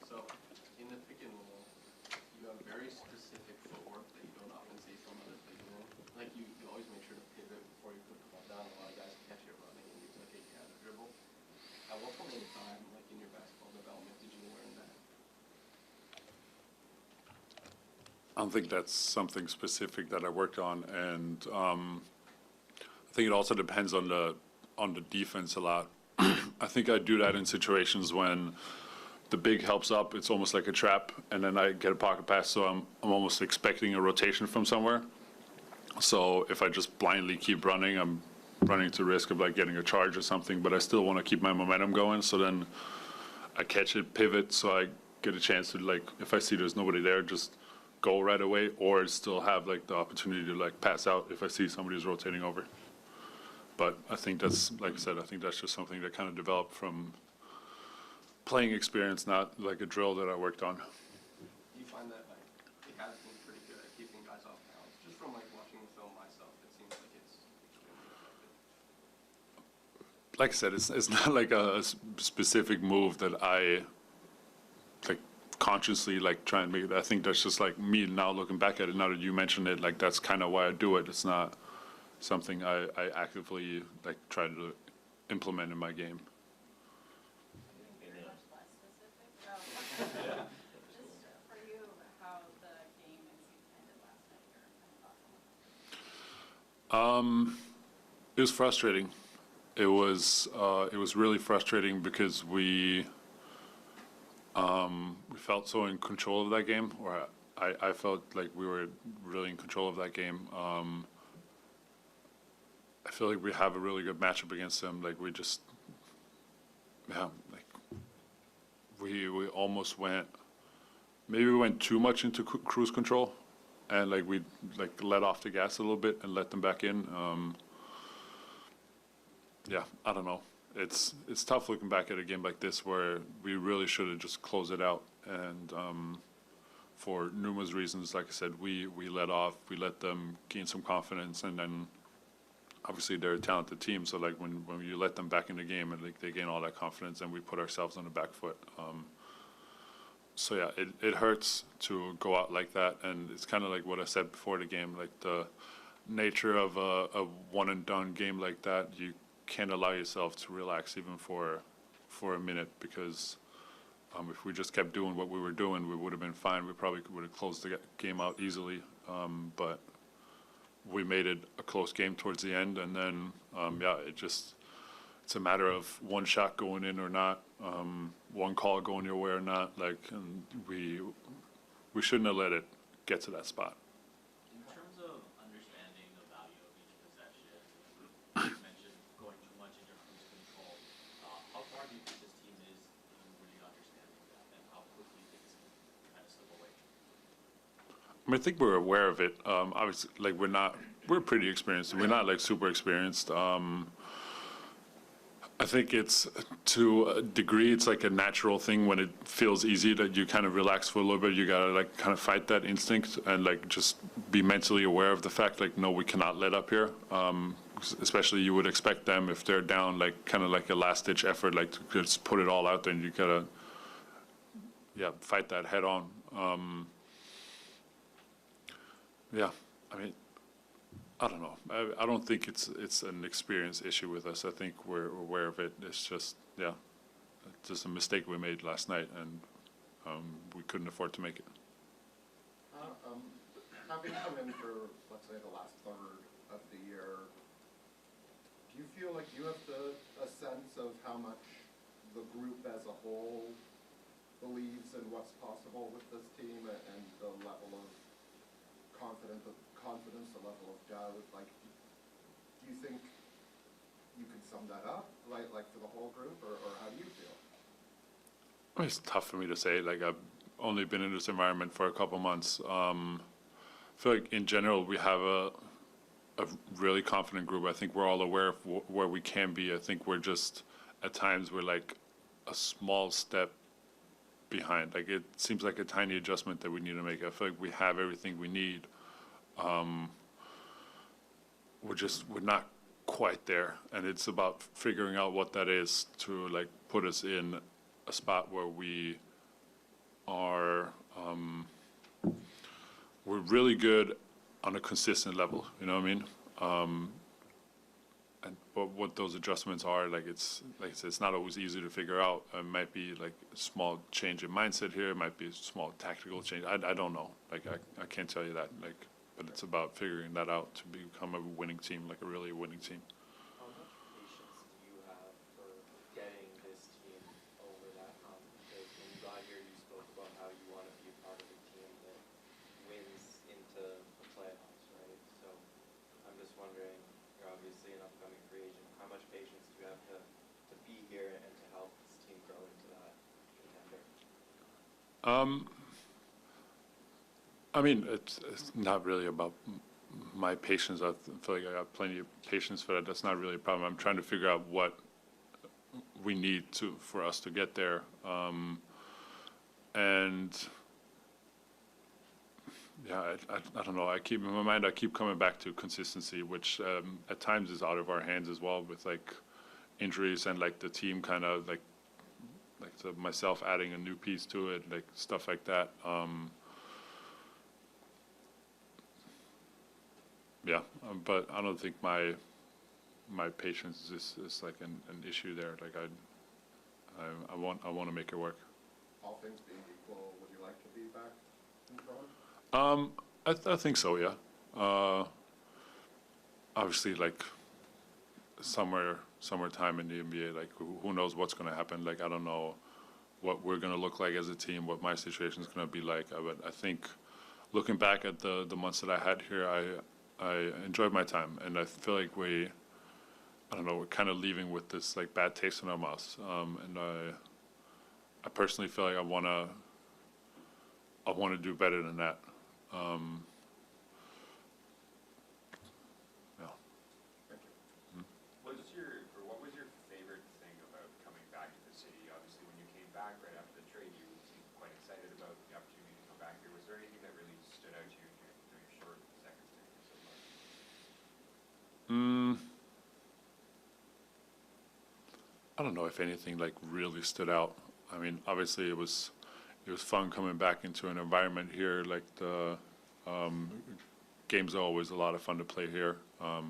So, in the pick and roll, you have very specific footwork that you don't often see from others that you do. Like, you always make sure to pivot before you put the ball down. A lot of guys catch it running and use like a gather dribble. At what point in time, like in your basketball development, did you learn that? I don't think that's something specific that I worked on, and I think it also depends on the defense a lot. I think I do that in situations when the big helps up. It's almost like a trap, and then I get a pocket pass, so I'm almost expecting a rotation from somewhere. So if I just blindly keep running, I'm running to risk of like getting a charge or something. But I still want to keep my momentum going. So then I catch it, pivot, so I get a chance to, like, if I see there's nobody there, just go right away, or still have like the opportunity to like pass out if I see somebody's rotating over. But I think that's, like I said, I think that's just something that kind of developed from playing experience, not like a drill that I worked on. Do you find that like it has been pretty good at keeping guys off balance? Just from like watching the film myself, it seems like it's extremely effective. Like I said, it's not like a specific move that I like consciously like try and make it. I think that's just like me now looking back at it. Now that you mentioned it, like that's kind of why I do it. It's not something I actively like try to implement in my game. Just for you, how the game and season ended last night, your kind of thoughts on It was frustrating. It was really frustrating because we felt so in control of that game, or I felt like we were really in control of that game. I feel like we have a really good matchup against them. Like we just, yeah, like we almost went, maybe we went too much into cruise control, and like we like let off the gas a little bit and let them back in. Yeah, I don't know. It's tough looking back at a game like this where we really should have just closed it out. And for numerous reasons, like I said, we let off, we let them gain some confidence, and then obviously they're a talented team. So like when you let them back in the game and like they gain all that confidence, and we put ourselves on the back foot. So yeah, it hurts to go out like that, and it's kind of like what I said before the game, like the nature of a one and done game like that. You can't allow yourself to relax even for a minute, because if we just kept doing what we were doing, we would have been fine. We probably would have closed the game out easily, but we made it a close game towards the end, and then yeah, it's a matter of one shot going in or not, one call going your way or not. Like, and we shouldn't have let it get to that spot. In terms of understanding the value of each possession, you mentioned going too much into cruise control. How far do you think this team is in really understanding that, and how quickly things can kind of slip away? I mean, I think we're aware of it. Obviously, like we're pretty experienced. We're not like super experienced. I think it's, to a degree, it's like a natural thing when it feels easy that you kind of relax for a little bit. You gotta like kind of fight that instinct and like just be mentally aware of the fact, like, no, we cannot let up here. Especially you would expect them, if they're down, like kind of like a last ditch effort, like to just put it all out there, and you gotta, yeah, fight that head on. Yeah, I mean, I don't know. I don't think it's an experience issue with us. I think we're aware of it. It's just, yeah, it's just a mistake we made last night, and we couldn't afford to make it. Having come in for, let's say, the last third of the year, do you feel like you have a sense of how much the group as a whole believes in what's possible with this team, and the level of confidence, the level of doubt? Like, do you think you could sum that up, like for the whole group, or how do you feel? I mean, it's tough for me to say. Like, I've only been in this environment for a couple months. I feel like in general we have a really confident group. I think we're all aware of where we can be. I think we're just, at times, we're like a small step behind. Like, it seems like a tiny adjustment that we need to make. I feel like we have everything we need. We're not quite there, and it's about figuring out what that is to like put us in a spot where we are we're really good on a consistent level. You know what I mean? And but what those adjustments are, like it's like I said, it's not always easy to figure out. It might be like a small change in mindset here. It might be a small tactical change. I don't know. Like I can't tell you that. Like, but it's about figuring that out to become a winning team, like a really winning team. How much patience do you have for getting this team over that hump? Because when you got here, you spoke about how you want to be a part of a team that wins into the playoffs, right? So I'm just wondering, you're obviously an upcoming free agent. How much patience do you have to be here and to help this team grow into that contender? I mean, it's not really about my patience. I feel like I got plenty of patience for that. That's not really a problem. I'm trying to figure out what we need for us to get there. And yeah, I don't know. In my mind, I keep coming back to consistency, which at times is out of our hands as well, with like injuries and like the team kind of myself adding a new piece to it, like stuff like that. Yeah, but I don't think my patience is like an issue there. Like I want to make it work. All things being equal, would you like to be back in Toronto? I think so. Yeah. Obviously, like summertime in the NBA, like who knows what's going to happen? Like I don't know what we're going to look like as a team, what my situation is going to be like. But I think looking back at the months that I had here, I enjoyed my time, and I feel like we're kind of leaving with this like bad taste in our mouths. And I personally feel like I want to do better than that. Yeah. What was your favorite thing about coming back to the city? Obviously, when you came back right after the trade, you seemed quite excited about the opportunity to come back here. Was there anything that really stood out to you through your short second stint here so far? I don't know if anything like really stood out. I mean, obviously it was fun coming back into an environment here. Like the games are always a lot of fun to play here. I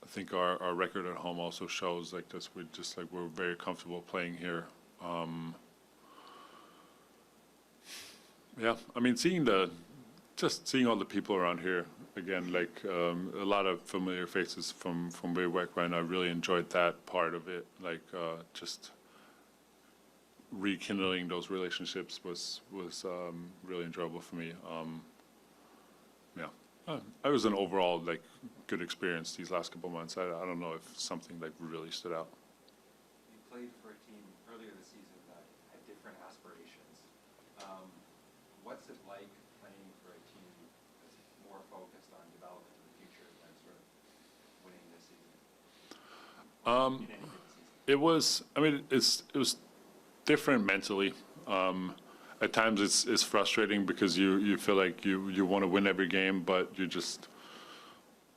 think our record at home also shows like this. We're very comfortable playing here. Yeah, I mean, seeing all the people around here again, like a lot of familiar faces from way back when. I really enjoyed that part of it. Like just rekindling those relationships was really enjoyable for me. Yeah, it was an overall like good experience these last couple months. I don't know if something like really stood out. You played for a team earlier this season that had different aspirations. What's it like playing for a team that's more focused on development in the future than sort of winning this season? In any given season? It was. I mean, it was different mentally. At times it's frustrating because you feel like you want to win every game, but you just,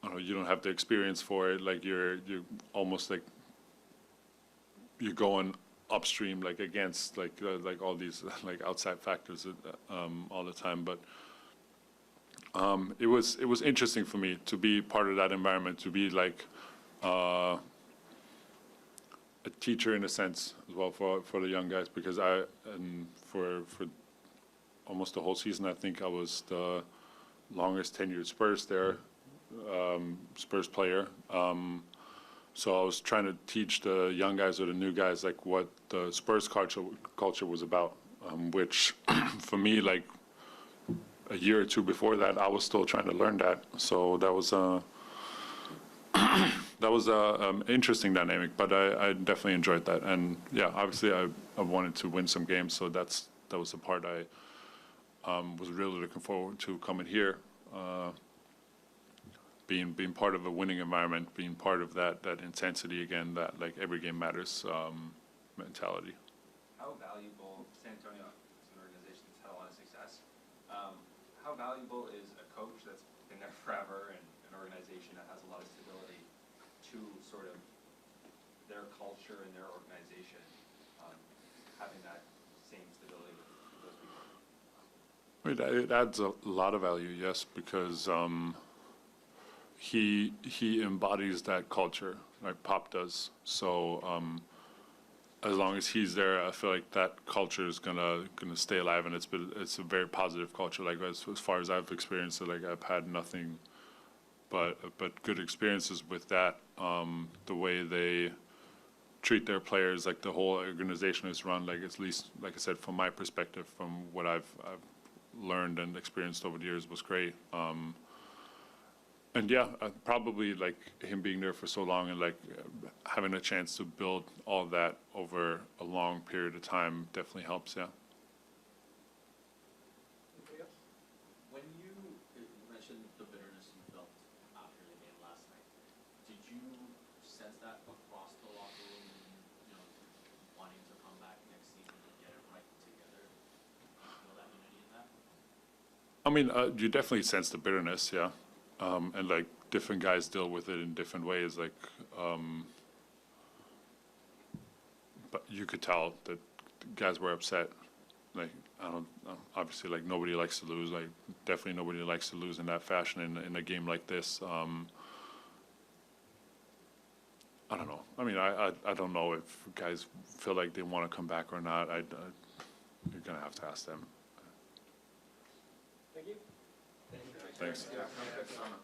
I don't know, you don't have the experience for it. Like you're almost like you're going upstream, like against like all these like outside factors all the time. But it was interesting for me to be part of that environment, to be like a teacher in a sense as well for the young guys, because for almost the whole season, I think I was the longest tenured Spurs player. So I was trying to teach the young guys or the new guys like what the Spurs culture was about, which for me, like a year or two before that, I was still trying to learn that. So that was interesting dynamic, but I definitely enjoyed that. And yeah, obviously I wanted to win some games, so that was the part I was really looking forward to coming here, being part of a winning environment, being part of that intensity again, that like every game matters mentality. How valuable, San Antonio is an organization that's had a lot of success. How valuable is a coach that's been there forever and an organization that has a lot of stability to sort of their culture and their organization, having that same stability with those people? I mean, it adds a lot of value, yes, because he embodies that culture like Pop does. So as long as he's there, I feel like that culture is gonna stay alive, and it's a very positive culture. Like as far as I've experienced it, like I've had nothing but good experiences with that. The way they treat their players, like the whole organization is run, like at least, like I said, from my perspective, from what I've learned and experienced over the years, was great. And yeah, probably like him being there for so long and like having a chance to build all that over a long period of time definitely helps. Yeah. Anybody else? When you mentioned the bitterness you felt after the game last night, did you sense that across the locker room and, you know, wanting to come back next season and get it right together? Do you feel that unity in that? I mean, you definitely sense the bitterness, yeah. And like different guys deal with it in different ways. Like, but you could tell that guys were upset. Like, I don't know, obviously, like nobody likes to lose. Like, definitely nobody likes to lose in that fashion in a game like this. I don't know. I mean, I don't know if guys feel like they want to come back or not. You're gonna have to ask them. Thank you. Thanks. Yeah, have a good summer.